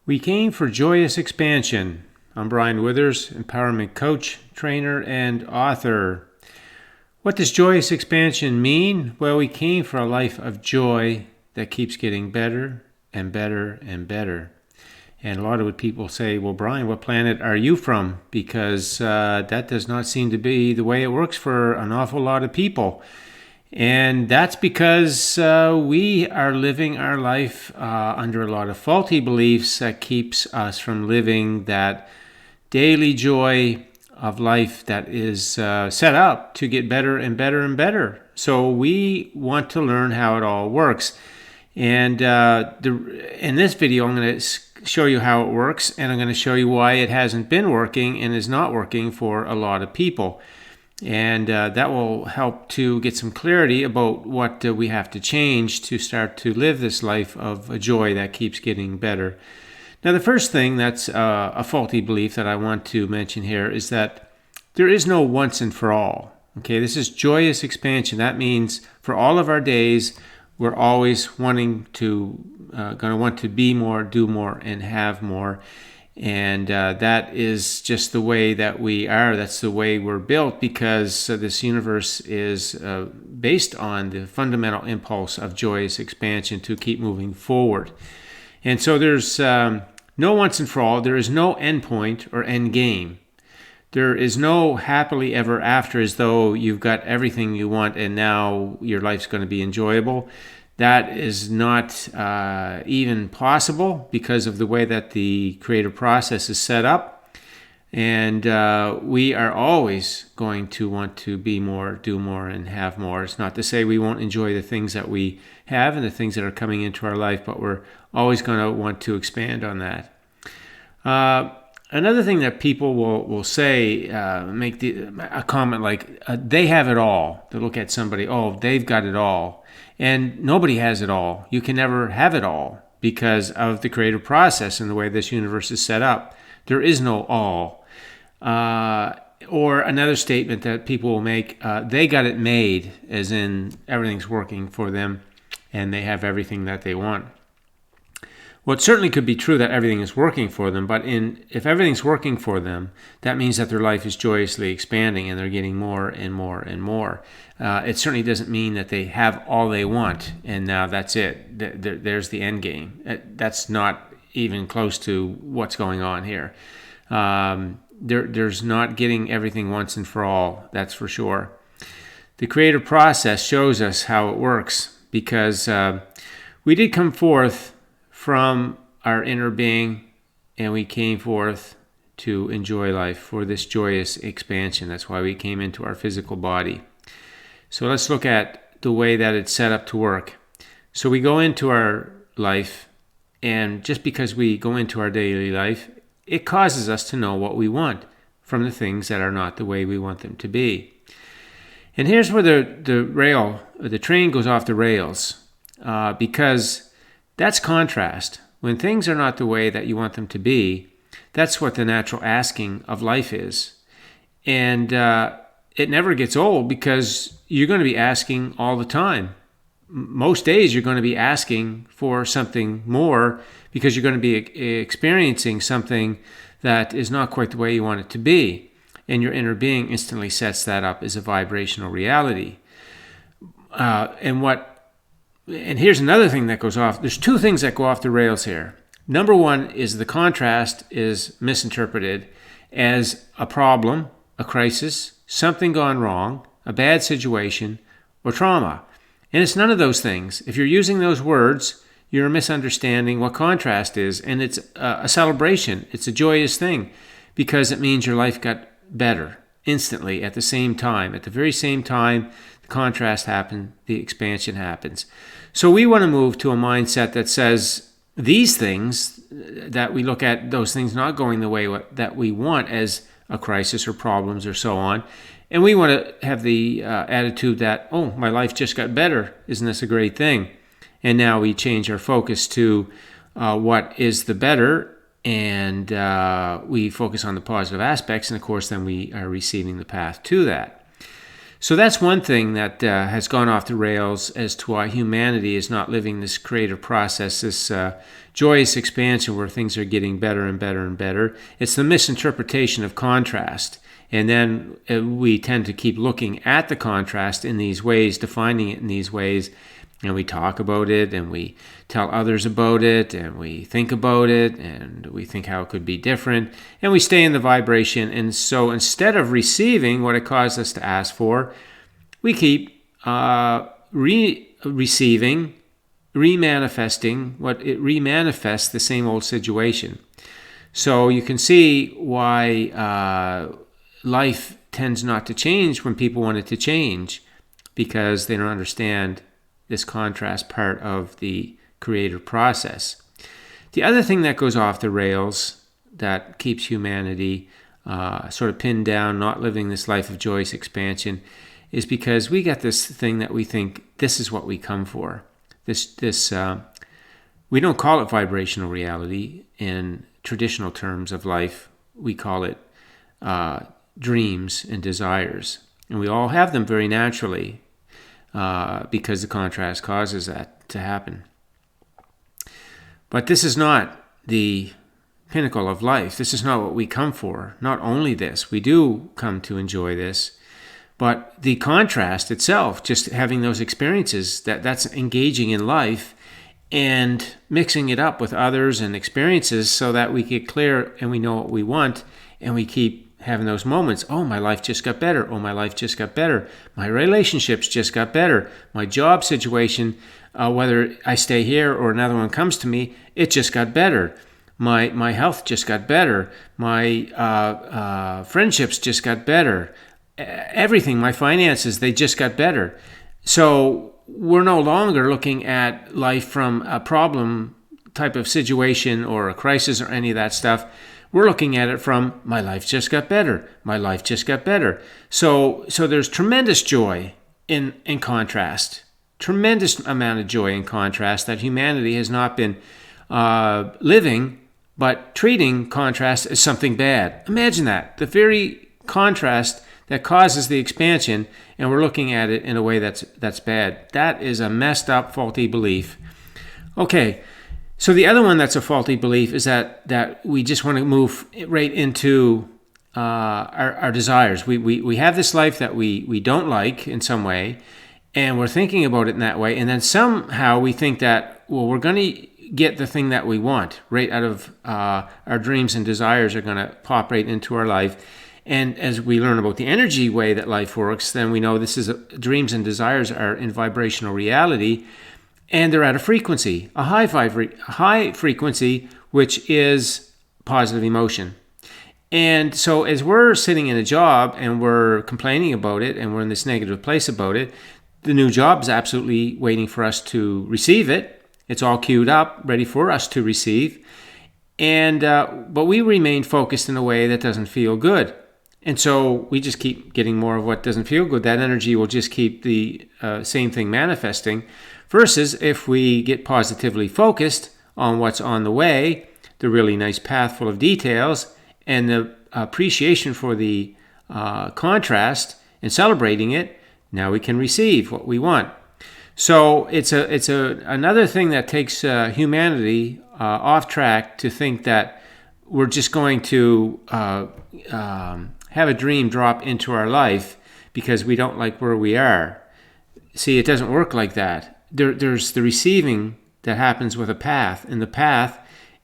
We came for joyous expansion. I'm Brian Withers, empowerment coach, trainer, and author. What does joyous expansion mean? Well, we came for a life of joy that keeps getting better and better and better. And a lot of people say, well, Brian, what planet are you from? Because that does not seem to be the way it works for an awful lot of people. And that's because we are living our life under a lot of faulty beliefs that keeps us from living that daily joy of life that is set up to get better and better and better. So we want to learn how it all works. And in this video, I'm going to show you how it works, and I'm going to show you why it hasn't been working and is not working for a lot of people. And that will help to get some clarity about what we have to change to start to live this life of joy that keeps getting better. Now, the first thing that's a faulty belief that I want to mention here is that there is no once and for all. Okay, this is joyous expansion. That means for all of our days, we're always going to want to be more, do more, and have more. And that is just the way that we are. That's the way we're built, because this universe is based on the fundamental impulse of joyous expansion to keep moving forward. And so there's no once and for all. There is no end point or end game. There is no happily ever after, as though you've got everything you want and now your life's going to be enjoyable. That is not even possible because of the way that the creative process is set up. And we are always going to want to be more, do more, and have more. It's not to say we won't enjoy the things that we have and the things that are coming into our life, but we're always going to want to expand on that. Another thing that people will say, make a comment like, they have it all. They look at somebody, oh, they've got it all. And nobody has it all. You can never have it all because of the creative process and the way this universe is set up. There is no all. Or another statement that people will make, they got it made, as in everything's working for them and they have everything that they want. Well, it certainly could be true that everything is working for them, but if everything's working for them, that means that their life is joyously expanding and they're getting more and more and more. It certainly doesn't mean that they have all they want and now that's it. There's the end game. That's not even close to what's going on here. There's not getting everything once and for all, that's for sure. The creative process shows us how it works because we did come forth from our inner being, and we came forth to enjoy life for this joyous expansion. That's why we came into our physical body. So let's look at the way that it's set up to work. So we go into our life, and just because we go into our daily life, it causes us to know what we want from the things that are not the way we want them to be. And here's where the train goes off the rails, because that's contrast. When things are not the way that you want them to be, that's what the natural asking of life is. And it never gets old because you're going to be asking all the time. Most days you're going to be asking for something more because you're going to be experiencing something that is not quite the way you want it to be. And your inner being instantly sets that up as a vibrational reality. And here's another thing that goes off. There's two things that go off the rails here. Number one is the contrast is misinterpreted as a problem, a crisis, something gone wrong, a bad situation, or trauma. And it's none of those things. If you're using those words, you're misunderstanding what contrast is. And it's a celebration. It's a joyous thing because it means your life got better instantly at the same time. At the very same time, the contrast happens, the expansion happens. So we want to move to a mindset that says these things, that we look at those things not going the way that we want as a crisis or problems or so on. And we want to have the attitude that, oh, my life just got better. Isn't this a great thing? And now we change our focus to what is the better, and we focus on the positive aspects. And of course, then we are receiving the path to that. So that's one thing that has gone off the rails as to why humanity is not living this creative process, this joyous expansion where things are getting better and better and better. It's the misinterpretation of contrast. And then we tend to keep looking at the contrast in these ways, defining it in these ways, and we talk about it, and we tell others about it, and we think about it, and we think how it could be different, and we stay in the vibration. And so instead of receiving what it caused us to ask for, we keep receiving, remanifesting what it remanifests the same old situation. So you can see why life tends not to change when people want it to change, because they don't understand this contrast part of the creative process. The other thing that goes off the rails that keeps humanity sort of pinned down, not living this life of joyous expansion, is because we got this thing that we think this is what we come for. We don't call it vibrational reality in traditional terms of life. We call it dreams and desires. And we all have them very naturally because the contrast causes that to happen. But this is not the pinnacle of life. This is not what we come for. Not only this, we do come to enjoy this, but the contrast itself, just having those experiences, that's engaging in life and mixing it up with others and experiences so that we get clear and we know what we want, and we keep having those moments. Oh, my life just got better. Oh, my life just got better. My relationships just got better. My job situation, whether I stay here or another one comes to me, it just got better. My health just got better. My friendships just got better. Everything, my finances, they just got better. So we're no longer looking at life from a problem type of situation or a crisis or any of that stuff. We're looking at it from, my life just got better. My life just got better. So there's tremendous joy in contrast. Tremendous amount of joy in contrast that humanity has not been living, but treating contrast as something bad. Imagine that. The very contrast that causes the expansion, and we're looking at it in a way that's bad. That is a messed up, faulty belief. Okay. So the other one that's a faulty belief is that we just want to move right into our desires. We have this life that we don't like in some way, and we're thinking about it in that way, and then somehow we think that, well, we're going to get the thing that we want right out of our dreams, and desires are going to pop right into our life. And as we learn about the energy way that life works, then we know dreams and desires are in vibrational reality. And they're at a frequency, a high frequency, which is positive emotion. And so as we're sitting in a job and we're complaining about it and we're in this negative place about it, the new job is absolutely waiting for us to receive it. It's all queued up, ready for us to receive. And but we remain focused in a way that doesn't feel good. And so we just keep getting more of what doesn't feel good. That energy will just keep the same thing manifesting. Versus if we get positively focused on what's on the way, the really nice path full of details, and the appreciation for the contrast and celebrating it, now we can receive what we want. So it's another thing that takes humanity off track to think that we're just going to have a dream drop into our life because we don't like where we are. See, it doesn't work like that. There's the receiving that happens with a path, and the path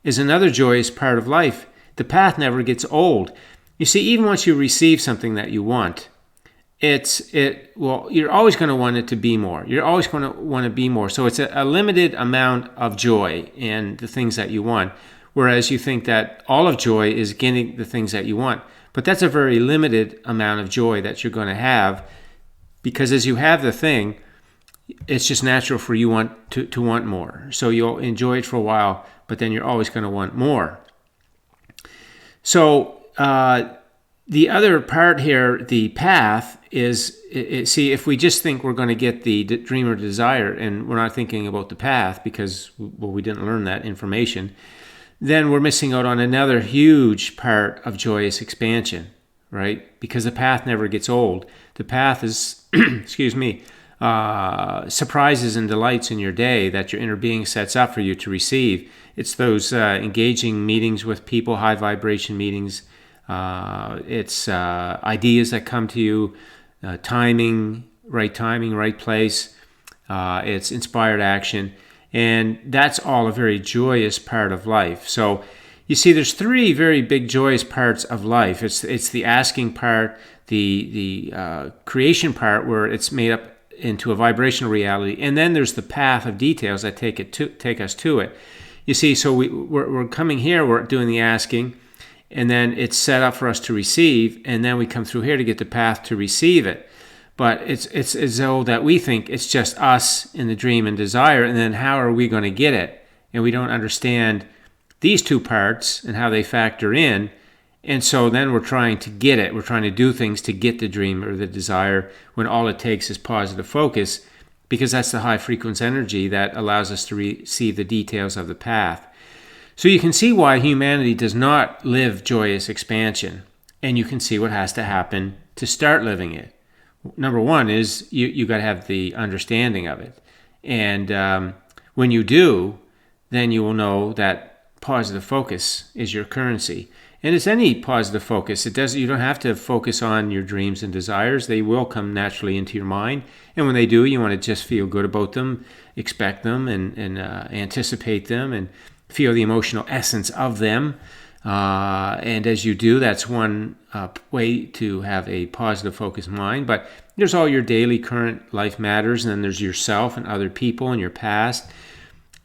is another joyous part of life. The path never gets old. You see, even once you receive something that you want, you're always going to want it to be more. You're always going to want to be more. So it's a limited amount of joy in the things that you want, whereas you think that all of joy is getting the things that you want. But that's a very limited amount of joy that you're going to have, because as you have the thing, it's just natural for you to want more. So you'll enjoy it for a while, but then you're always going to want more. So the other part here, the path, is, see, if we just think we're going to get the dream or desire, and we're not thinking about the path because, well, we didn't learn that information, then we're missing out on another huge part of joyous expansion. right? Because the path never gets old. The path is, excuse me, surprises and delights in your day that your inner being sets up for you to receive. It's those engaging meetings with people, high vibration meetings. It's ideas that come to you, timing, right place. It's inspired action. And that's all a very joyous part of life. So you see, there's three very big joyous parts of life. It's the asking part, the creation part, where it's made up into a vibrational reality, and then there's the path of details that take us to it. You see, so we're coming here, we're doing the asking, and then it's set up for us to receive, and then we come through here to get the path to receive it. But it's as though that we think it's just us in the dream and desire, and then how are we going to get it? And we don't understand these two parts and how they factor in. And so then we're trying to get it. We're trying to do things to get the dream or the desire, when all it takes is positive focus, because that's the high frequency energy that allows us to receive the details of the path. So you can see why humanity does not live joyous expansion, and you can see what has to happen to start living it. Number one is you got to have the understanding of it. And when you do, then you will know that positive focus is your currency. And it's any positive focus. You don't have to focus on your dreams and desires. They will come naturally into your mind. And when they do, you want to just feel good about them, expect them, and anticipate them, and feel the emotional essence of them. And as you do, that's one way to have a positive focused mind. But there's all your daily current life matters, and then there's yourself and other people and your past.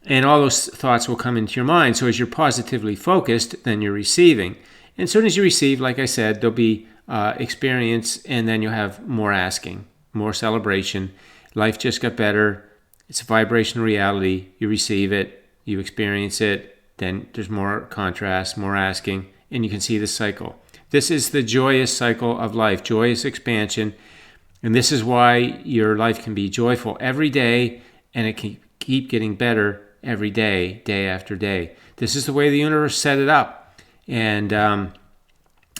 And all those thoughts will come into your mind. So as you're positively focused, then you're receiving. And as soon as you receive, like I said, there'll be experience, and then you'll have more asking, more celebration. Life just got better. It's a vibrational reality. You receive it, you experience it, then there's more contrast, more asking, and you can see the cycle. This is the joyous cycle of life, joyous expansion. And this is why your life can be joyful every day, and it can keep getting better every day, day after day. This is the way the universe set it up. And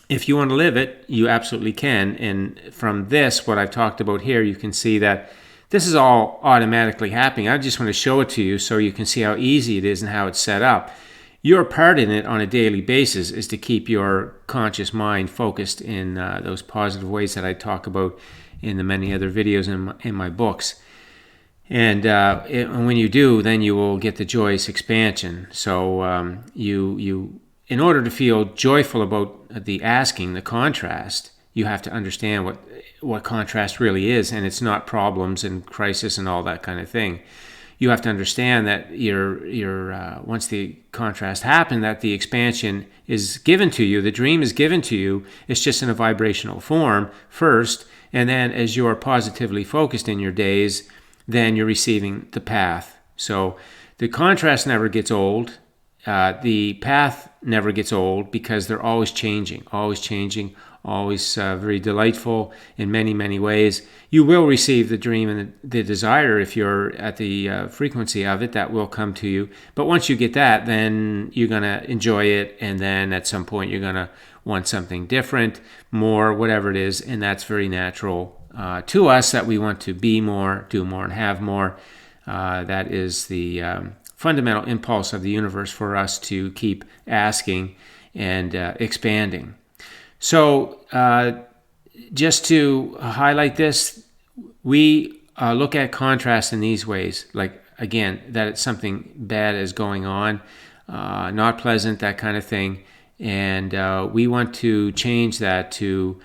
if you want to live it, you absolutely can. And from this, what I've talked about here, you can see that this is all automatically happening. I just want to show it to you so you can see how easy it is and how it's set up. Your part in it on a daily basis is to keep your conscious mind focused in those positive ways that I talk about in the many other videos in my books. And when you do, then you will get the joyous expansion. So you, in order to feel joyful about the asking, the contrast, you have to understand what contrast really is, and it's not problems and crisis and all that kind of thing. You have to understand that once the contrast happened, that the expansion is given to you, the dream is given to you. It's just in a vibrational form first, and then as you are positively focused in your days, then you're receiving the path. So the contrast never gets old. The path never gets old, because they're always changing, always very delightful in many, many ways. You will receive the dream and the desire if you're at the frequency of it. That will come to you. But once you get that, then you're going to enjoy it, and then at some point you're going to want something different, more, whatever it is, and that's very natural to us, that we want to be more, do more, and have more. That is the fundamental impulse of the universe for us to keep asking and expanding. So just to highlight this, we look at contrast in these ways, like, again, that it's something bad is going on, not pleasant, that kind of thing. And we want to change that to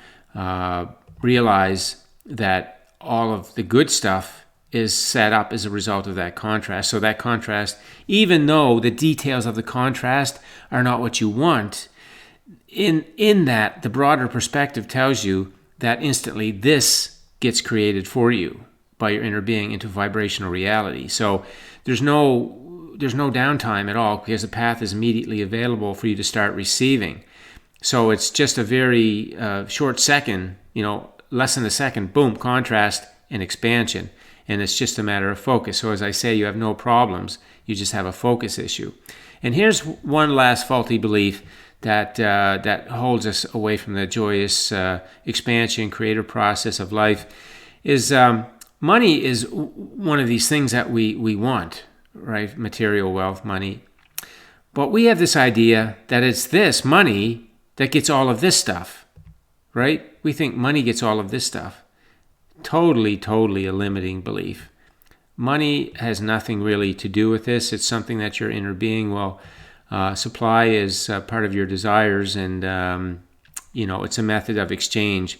realize that all of the good stuff is set up as a result of that contrast. So that contrast, even though the details of the contrast are not what you want, in that, the broader perspective tells you that instantly this gets created for you by your inner being into vibrational reality. So there's no downtime at all, because the path is immediately available for you to start receiving. So it's just a very short second, less than a second, boom, contrast and expansion. And it's just a matter of focus. So as I say, you have no problems. You just have a focus issue. And here's one last faulty belief that holds us away from the joyous expansion, creative process of life, is money is one of these things that we want, right? Material wealth, money. But we have this idea that it's this money that gets all of this stuff, right? We think money gets all of this stuff. Totally a limiting belief. Money has nothing really to do with this. It's something that your inner being will supply is part of your desires, and it's a method of exchange.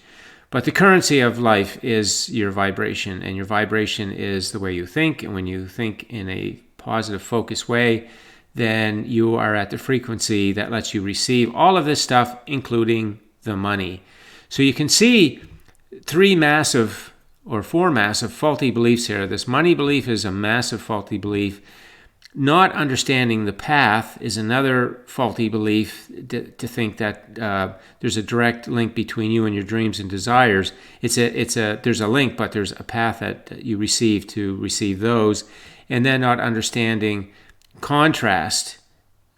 But the currency of life is your vibration, and your vibration is the way you think. And when you think in a positive, focused way, then you are at the frequency that lets you receive all of this stuff, including the money. So you can see four massive faulty beliefs here. This money belief is a massive faulty belief. Not understanding the path is another faulty belief, to think that there's a direct link between you and your dreams and desires. There's a link, but there's a path that you receive to receive those. And then not understanding contrast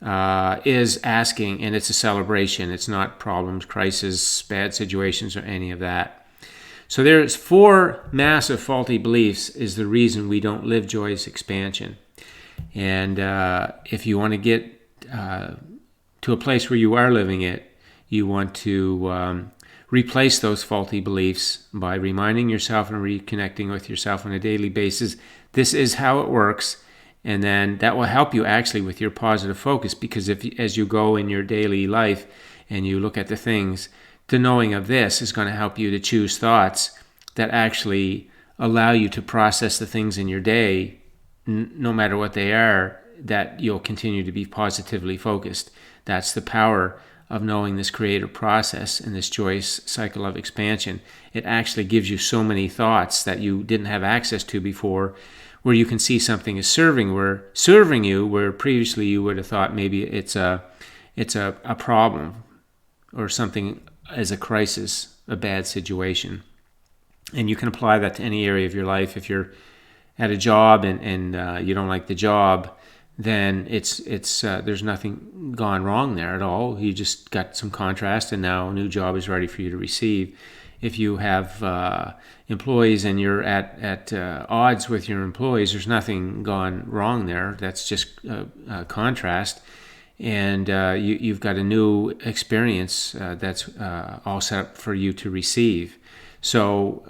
is asking, and it's a celebration. It's not problems, crises, bad situations, or any of that. So there's four massive faulty beliefs is the reason we don't live joyous expansion. And if you want to get to a place where you are living it, you want to replace those faulty beliefs by reminding yourself and reconnecting with yourself on a daily basis. This is how it works. And then that will help you actually with your positive focus, because as you go in your daily life and you look at the things, the knowing of this is going to help you to choose thoughts that actually allow you to process the things in your day, no matter what they are, that you'll continue to be positively focused. That's the power of knowing this creative process and this joyous cycle of expansion. It actually gives you so many thoughts that you didn't have access to before, where you can see something is serving you, where previously you would have thought maybe it's a problem or something as a crisis, a bad situation. And you can apply that to any area of your life. If you're at a job and you don't like the job, then it's there's nothing gone wrong there at all. You just got some contrast, and now a new job is ready for you to receive. If you have employees and you're at odds with your employees, there's nothing gone wrong there. That's just contrast. And you've got a new experience that's all set up for you to receive. So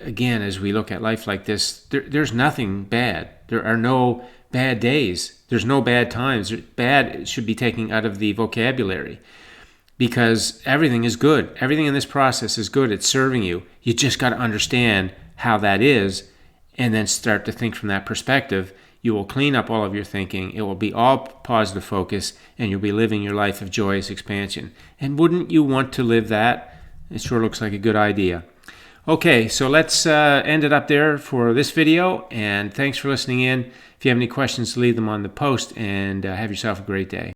again, as we look at life like this, there's nothing bad. There are no bad days. There's no bad times. Bad should be taken out of the vocabulary, because everything is good. Everything in this process is good. It's serving you. You just got to understand how that is, and then start to think from that perspective. You will clean up all of your thinking. It will be all positive focus, and you'll be living your life of joyous expansion. And wouldn't you want to live that? It sure looks like a good idea. Okay, so let's end it up there for this video, and thanks for listening in. If you have any questions, leave them on the post, and have yourself a great day.